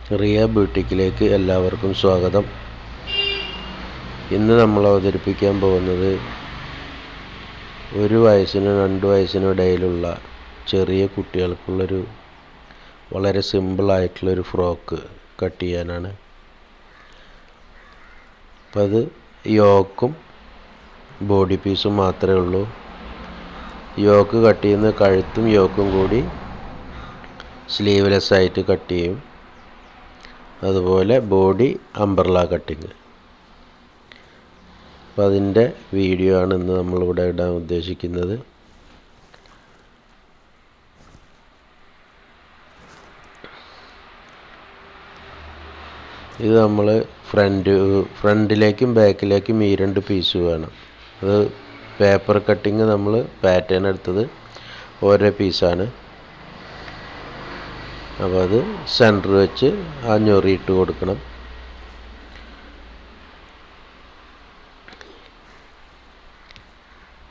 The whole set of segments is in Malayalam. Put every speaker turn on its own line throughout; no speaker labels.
റിയ ബ്യൂട്ടിക്കിലേക്ക് എല്ലാവർക്കും സ്വാഗതം. ഇന്ന് നമ്മൾ അവതരിപ്പിക്കാൻ പോകുന്നത് 1 വയസ്സിനും 2 വയസ്സിനും ഇടയിലുള്ള ചെറിയ കുട്ടികൾക്കുള്ളൊരു വളരെ സിമ്പിളായിട്ടുള്ളൊരു ഫ്രോക്ക് കട്ട് ചെയ്യാനാണ്. അപ്പം അത് യോക്കും ബോഡി പീസും മാത്രമേ ഉള്ളൂ. യോക്ക് കട്ട് ചെയ്യുന്ന കഴുത്തും യോക്കും കൂടി സ്ലീവ്ലെസ് ആയിട്ട് കട്ട് ചെയ്യും. അതുപോലെ ബോഡി അംബ്രല കട്ടിങ്. അപ്പോൾ അതിൻ്റെ വീഡിയോ ആണ് ഇന്ന് നമ്മളിവിടെ ഇടാൻ ഉദ്ദേശിക്കുന്നത്. ഇത് നമ്മൾ ഫ്രണ്ടിലേക്കും ബാക്കിലേക്കും ഈ 2 പീസ് വേണം. അത് പേപ്പർ കട്ടിങ് നമ്മൾ പാറ്റേൺ എടുത്തത് ഓരോ പീസാണ്. അപ്പോൾ അത് സെൻറ്റർ വെച്ച് ആ ഞൊറിയിട്ട് കൊടുക്കണം.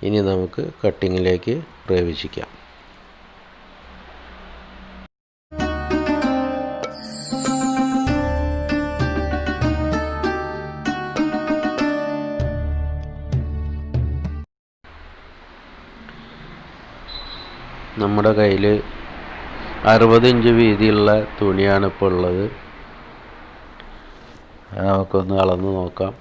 ഇനി നമുക്ക് കട്ടിങ്ങിലേക്ക് പ്രവേശിക്കാം. നമ്മുടെ കയ്യിൽ 60 ഇഞ്ച് വീതിയുള്ള തുണിയാണ് ഇപ്പോൾ ഉള്ളത്. നമുക്കൊന്ന് അളന്ന് നോക്കാം.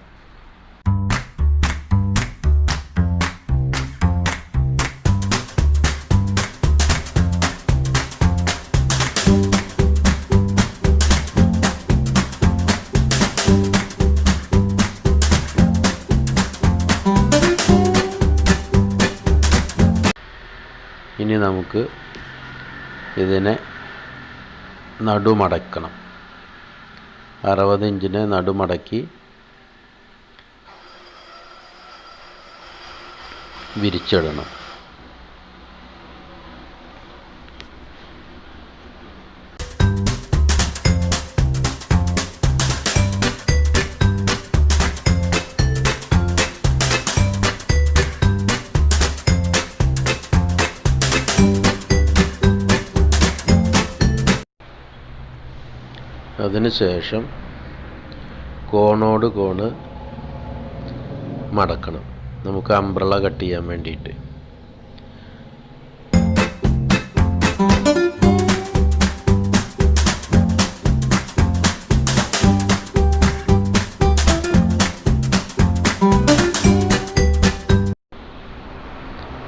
ഇനി നമുക്ക് ഇതിനെ നടുമടക്കണം. 60 ഇഞ്ചിനെ നടുമടക്കി വിരിച്ചിടണം. അതിനുശേഷം കോണോട് കോണ് മടക്കണം, നമുക്ക് അംബ്രല കട്ട് ചെയ്യാൻ വേണ്ടിയിട്ട്.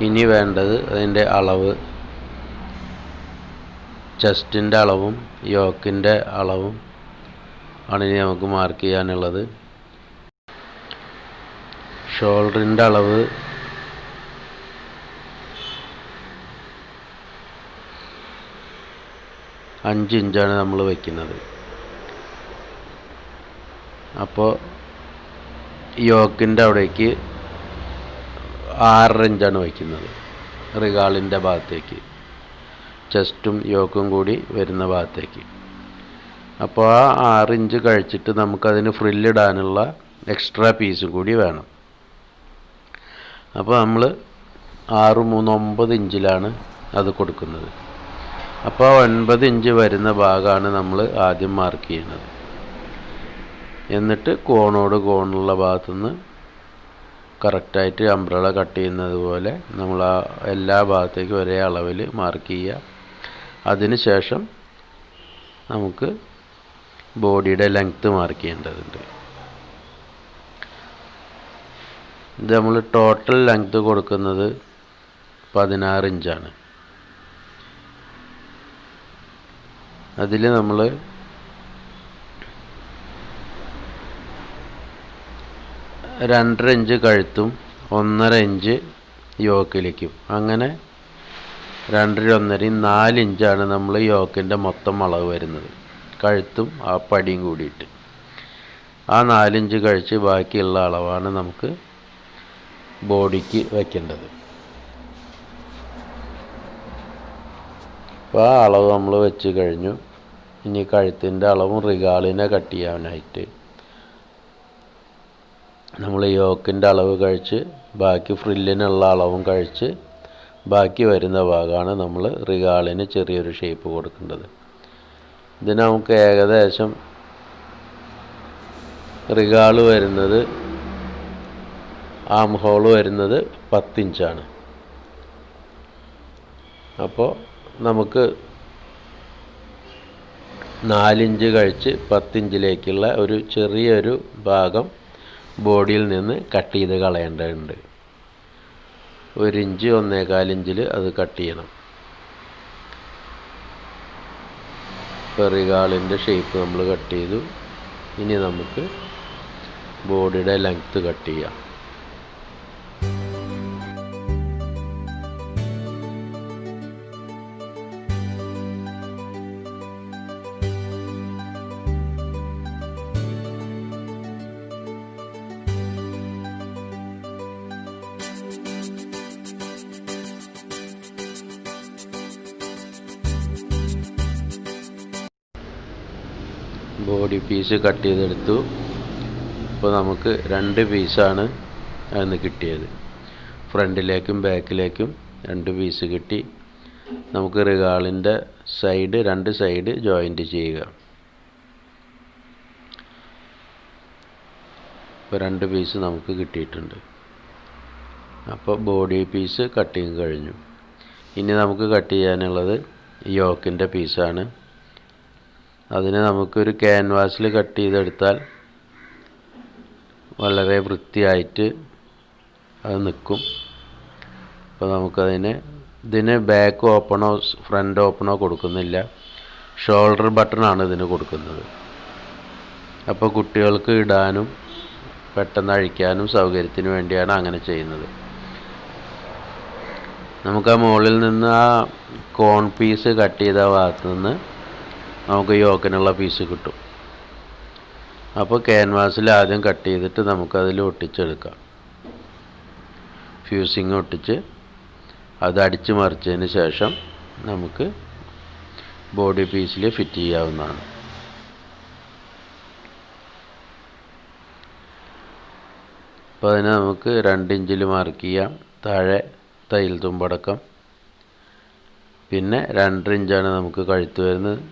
ഇനി വേണ്ടത് അതിൻ്റെ അളവ്, ചെസ്റ്റിൻ്റെ അളവും യോക്കിൻ്റെ അളവും ആണ് ഇനി നമുക്ക് മാർക്ക് ചെയ്യാനുള്ളത്. ഷോൾഡറിൻ്റെ അളവ് 5 ഇഞ്ചാണ് നമ്മൾ വയ്ക്കുന്നത്. അപ്പോൾ യോക്കിൻ്റെ അവിടേക്ക് 6.5 ഇഞ്ചാണ് വയ്ക്കുന്നത്, റിഗാളിൻ്റെ ഭാഗത്തേക്ക്, ചെസ്റ്റും യോക്കും കൂടി വരുന്ന ഭാഗത്തേക്ക്. അപ്പോൾ ആ 6 ഇഞ്ച് കഴിച്ചിട്ട് നമുക്കതിന് ഫ്രില്ലിടാനുള്ള എക്സ്ട്രാ പീസും കൂടി വേണം. അപ്പോൾ നമ്മൾ 6, 3, 9 ഇഞ്ചിലാണ് അത് കൊടുക്കുന്നത്. അപ്പോൾ 9 ഇഞ്ച് വരുന്ന ഭാഗമാണ് നമ്മൾ ആദ്യം മാർക്ക് ചെയ്യുന്നത്. എന്നിട്ട് കോണോട് കോണുള്ള ഭാഗത്തുനിന്ന് കറക്റ്റായിട്ട് അംബ്രല കട്ട് ചെയ്യുന്നത് പോലെ നമ്മൾ ആ എല്ലാ ഭാഗത്തേക്കും ഒരേ അളവിൽ മാർക്ക് ചെയ്യുക. അതിന് ശേഷം നമുക്ക് ബോഡിയുടെ ലെങ്ത്ത് മാർക്ക് ചെയ്യേണ്ടതുണ്ട്. ഇത് നമ്മൾ ടോട്ടൽ ലെങ്ത്ത് കൊടുക്കുന്നത് 16 ഇഞ്ചാണ്. അതിൽ നമ്മൾ 2.5 ഇഞ്ച് കഴുത്തും 1.5 ഇഞ്ച് യോക്കിലേക്കും, അങ്ങനെ 2, 1.5, 4 ഇഞ്ചാണ് നമ്മൾ യോക്കിൻ്റെ മൊത്തം അളവ് വരുന്നത്, കഴുത്തും ആ പടിയും കൂടിയിട്ട്. ആ 4 ഇഞ്ച് കഴിച്ച് ബാക്കിയുള്ള അളവാണ് നമുക്ക് ബോഡിക്ക് വയ്ക്കേണ്ടത്. അപ്പോൾ ആ അളവ് നമ്മൾ വെച്ച് കഴിഞ്ഞു. ഇനി കഴുത്തിൻ്റെ അളവും റിഗാളിനെ കട്ട് ചെയ്യാനായിട്ട് നമ്മൾ യോക്കിൻ്റെ അളവ് കഴിച്ച് ബാക്കി ഫ്രില്ലിനുള്ള അളവും കഴിച്ച് ബാക്കി വരുന്ന ഭാഗമാണ് നമ്മൾ റിഗാളിന് ചെറിയൊരു ഷേപ്പ് കൊടുക്കേണ്ടത്. ഇതിന് നമുക്ക് ഏകദേശം റിഗാൾ വരുന്നത്, ആം ഹോൾ വരുന്നത് 10 ഇഞ്ചാണ്. അപ്പോൾ നമുക്ക് 4 ഇഞ്ച് കഴിച്ച് 10 ഇഞ്ചിലേക്കുള്ള ഒരു ചെറിയൊരു ഭാഗം ബോഡിയിൽ നിന്ന് കട്ട് ചെയ്ത് കളയേണ്ടതുണ്ട്. 1 ഇഞ്ച് 1.25 ഇഞ്ചിൽ അത് കട്ട് ചെയ്യണം. ഇപ്പോൾ റിഗാളിൻ്റെ ഷേപ്പ് നമ്മൾ കട്ട് ചെയ്തു. ഇനി നമുക്ക് ബോഡിയുടെ ലെങ്ത്ത് കട്ട് ചെയ്യാം. ബോഡി പീസ് കട്ട് ചെയ്തെടുത്തു. ഇപ്പോൾ നമുക്ക് 2 പീസാണ് അതിന് കിട്ടിയത്. ഫ്രണ്ടിലേക്കും ബാക്കിലേക്കും 2 പീസ് കിട്ടി. നമുക്ക് റിഗാളിൻ്റെ സൈഡ് 2 സൈഡ് ജോയിൻറ്റ് ചെയ്യുക. ഇപ്പോൾ 2 പീസ് നമുക്ക് കിട്ടിയിട്ടുണ്ട്. അപ്പോൾ ബോഡി പീസ് കട്ടിങ് കഴിഞ്ഞു. ഇനി നമുക്ക് കട്ട് ചെയ്യാനുള്ളത് യോക്കിൻ്റെ പീസാണ്. അതിനെ നമുക്കൊരു ക്യാൻവാസിൽ കട്ട് ചെയ്തെടുത്താൽ വളരെ വൃത്തിയായിട്ട് അത് നിൽക്കും. അപ്പോൾ ഇതിന് ബാക്ക് ഓപ്പണോ ഫ്രണ്ട് ഓപ്പണോ കൊടുക്കുന്നില്ല, ഷോൾഡർ ബട്ടണാണ് ഇതിന് കൊടുക്കുന്നത്. അപ്പോൾ കുട്ടികൾക്ക് ഇടാനും പെട്ടെന്ന് അഴിക്കാനും സൗകര്യത്തിന് വേണ്ടിയാണ് അങ്ങനെ ചെയ്യുന്നത്. നമുക്ക് ആ മുകളിൽ നിന്ന് ആ കോൺ പീസ് കട്ട് ചെയ്ത ഭാഗത്ത് നിന്ന് നമുക്ക് യോക്കിനുള്ള പീസ് കിട്ടും. അപ്പോൾ ക്യാൻവാസിൽ ആദ്യം കട്ട് ചെയ്തിട്ട് നമുക്കതിൽ ഒട്ടിച്ചെടുക്കാം. ഫ്യൂസിങ് ഒട്ടിച്ച് അത് അടിച്ച് മറിച്ചതിന് ശേഷം നമുക്ക് ബോഡി പീസിൽ ഫിറ്റ് ചെയ്യാവുന്നതാണ്. അപ്പോൾ അതിന് നമുക്ക് 2 ഇഞ്ചിൽ മാർക്ക് ചെയ്യാം. താഴെ തയ്യൽ തുമ്പടക്കം. പിന്നെ 2.5 ഇഞ്ചാണ് നമുക്ക് കഴുത്ത് വരുന്നത്.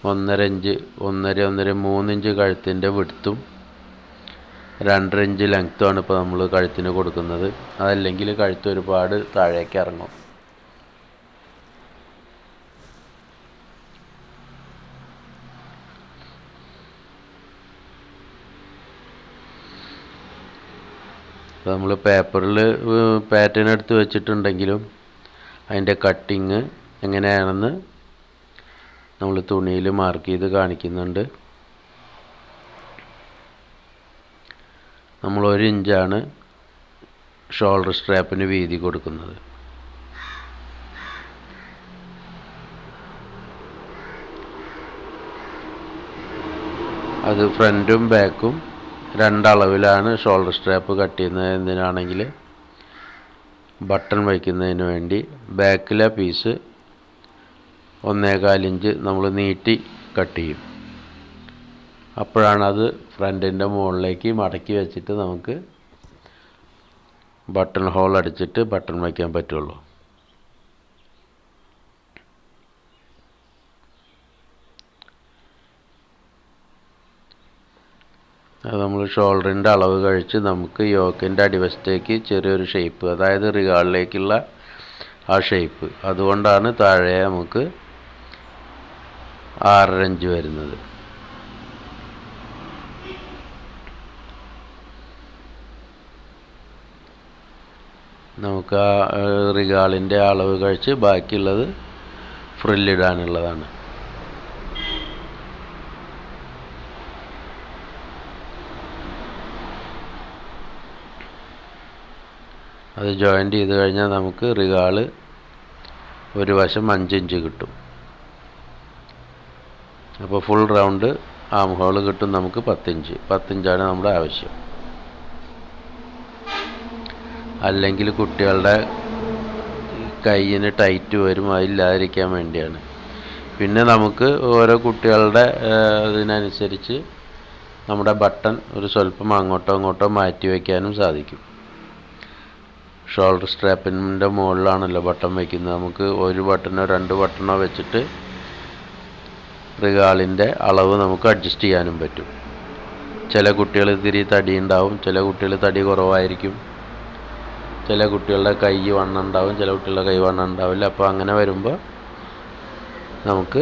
1.5 ഇഞ്ച് 3 ഇഞ്ച് കഴുത്തിൻ്റെ വിഡ്ത്തും 2.5 ഇഞ്ച് ലെങ്ത്തുമാണ് ഇപ്പോൾ നമ്മൾ കഴുത്തിന് കൊടുക്കുന്നത്. അതല്ലെങ്കിൽ കഴുത്ത് ഒരുപാട് താഴേക്ക് ഇറങ്ങും. ഇപ്പോൾ നമ്മൾ പേപ്പറിൽ പാറ്റേൺ എടുത്ത് വെച്ചിട്ടുണ്ടെങ്കിലും അതിൻ്റെ കട്ടിങ് എങ്ങനെയാണെന്ന് നമ്മൾ തുണിയിൽ മാർക്ക് ചെയ്ത് കാണിക്കുന്നുണ്ട്. നമ്മൾ 1 ഇഞ്ചാണ് ഷോൾഡർ സ്ട്രാപ്പിന് വീതി കൊടുക്കുന്നത്. അത് ഫ്രണ്ടും ബാക്കും 2 അളവിലാണ് ഷോൾഡർ സ്ട്രാപ്പ് കട്ട് ചെയ്യുന്നത്. എന്തിനാണെങ്കിൽ ബട്ടൺ വയ്ക്കുന്നതിന് വേണ്ടി. ബാക്കിലെ പീസ് 1.25 ഇഞ്ച് നമ്മൾ നീട്ടി കട്ട് ചെയ്യും. അപ്പോഴാണ് അത് ഫ്രണ്ടിൻ്റെ മുകളിലേക്ക് മടക്കി വെച്ചിട്ട് നമുക്ക് ബട്ടൺ ഹോൾ അടിച്ചിട്ട് ബട്ടൺ വയ്ക്കാൻ പറ്റുള്ളൂ. അത് നമ്മൾ ഷോൾഡറിൻ്റെ അളവ് കഴിച്ച് നമുക്ക് യോക്കിൻ്റെ അടിവശത്തേക്ക് ചെറിയൊരു ഷേപ്പ്, അതായത് റിഗാളിലേക്കുള്ള ആ ഷേപ്പ്, അതുകൊണ്ടാണ് താഴെ നമുക്ക് 6.5 ഇഞ്ച് വരുന്നത്. നമുക്ക് ആ റിഗാളിൻ്റെ അളവ് കഴിച്ച് ബാക്കിയുള്ളത് ഫ്രില്ലിടാനുള്ളതാണ്. അത് ജോയിൻ്റ് ചെയ്ത് കഴിഞ്ഞാൽ നമുക്ക് റിഗാള് ഒരു വശം 5 ഇഞ്ച് കിട്ടും. അപ്പോൾ ഫുൾ റൗണ്ട് ആം ഹോൾ കിട്ടും നമുക്ക് 10 ഇഞ്ച്. 10 ഇഞ്ചാണ് നമ്മുടെ ആവശ്യം. അല്ലെങ്കിൽ കുട്ടികളുടെ കയ്യിന് ടൈറ്റ് വരും, അതില്ലാതിരിക്കാൻ വേണ്ടിയാണ്. പിന്നെ നമുക്ക് ഓരോ കുട്ടികളുടെ ഇതിനനുസരിച്ച് നമ്മുടെ ബട്ടൺ ഒരു സ്വല്പം അങ്ങോട്ടോ ഇങ്ങോട്ടോ മാറ്റി വയ്ക്കാനും സാധിക്കും. ഷോൾഡർ സ്ട്രാപ്പിൻ്റെ മുകളിലാണല്ലോ ബട്ടൺ വയ്ക്കുന്നത്. നമുക്ക് ഒരു ബട്ടണോ രണ്ട് ബട്ടണോ വെച്ചിട്ട് റിഗാളിൻ്റെ അളവ് നമുക്ക് അഡ്ജസ്റ്റ് ചെയ്യാനും പറ്റും. ചില കുട്ടികൾ ഇത്തിരി തടി ഉണ്ടാവും, ചില കുട്ടികൾ തടി കുറവായിരിക്കും, ചില കുട്ടികളുടെ കൈ വണ്ണം ഉണ്ടാവും, ചില കുട്ടികളുടെ കൈ വണ്ണം ഉണ്ടാവില്ല. അപ്പോൾ അങ്ങനെ വരുമ്പോൾ നമുക്ക്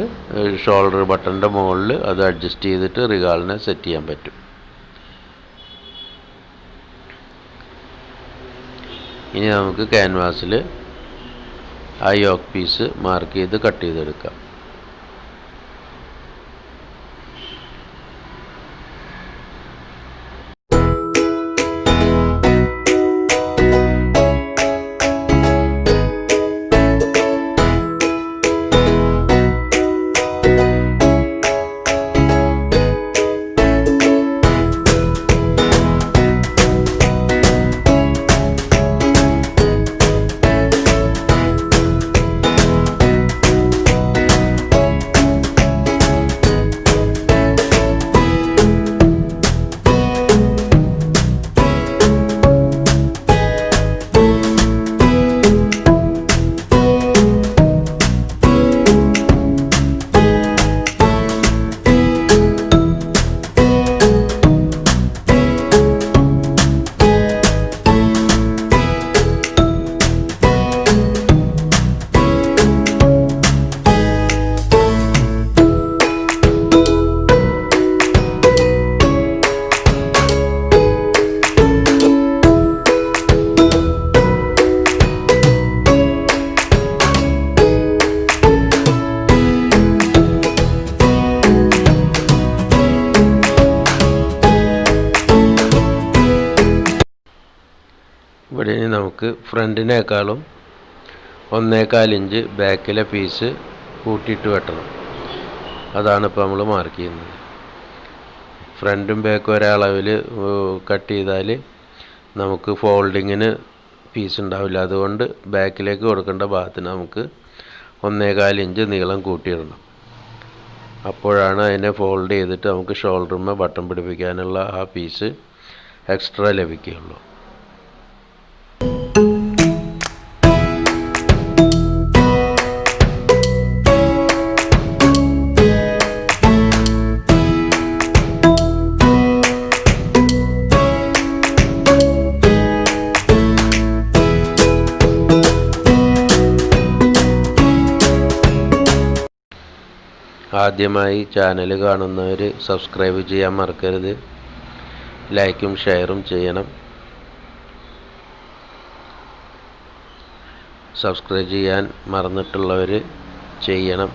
ഷോൾഡർ ബട്ടൻ്റെ മുകളിൽ അത് അഡ്ജസ്റ്റ് ചെയ്തിട്ട് റിഗാളിനെ സെറ്റ് ചെയ്യാൻ പറ്റും. ഇനി നമുക്ക് ക്യാൻവാസിൽ ആ യോക്ക് പീസ് മാർക്ക് ചെയ്ത് കട്ട് ചെയ്തെടുക്കാം. ഇവിടെ ഇനി നമുക്ക് ഫ്രണ്ടിനേക്കാളും 1.25 ഇഞ്ച് ബാക്കിലെ പീസ് കൂട്ടിയിട്ട് വെട്ടണം. അതാണ് ഇപ്പോൾ നമ്മൾ മാർക്ക് ചെയ്യുന്നത്. ഫ്രണ്ടും ബാക്കും ഒരേ അളവിൽ കട്ട് ചെയ്താൽ നമുക്ക് ഫോൾഡിങ്ങിന് പീസ് ഉണ്ടാവില്ല. അതുകൊണ്ട് ബാക്കിലേക്ക് കൊടുക്കേണ്ട ഭാഗത്തിന് നമുക്ക് 1.25 ഇഞ്ച് നീളം കൂട്ടിയിടണം. അപ്പോഴാണ് അതിനെ ഫോൾഡ് ചെയ്തിട്ട് നമുക്ക് ഷോൾഡറിന്മേൽ ബട്ടൺ പിടിപ്പിക്കാനുള്ള ആ പീസ് എക്സ്ട്രാ ലഭിക്കുകയുള്ളൂ. ആദ്യമായി ചാനൽ കാണുന്നവർ സബ്സ്ക്രൈബ് ചെയ്യാൻ മറക്കരുത്. ലൈക്കും ഷെയറും ചെയ്യണം. സബ്സ്ക്രൈബ് ചെയ്യാൻ മറന്നിട്ടുള്ളവർ ചെയ്യണം.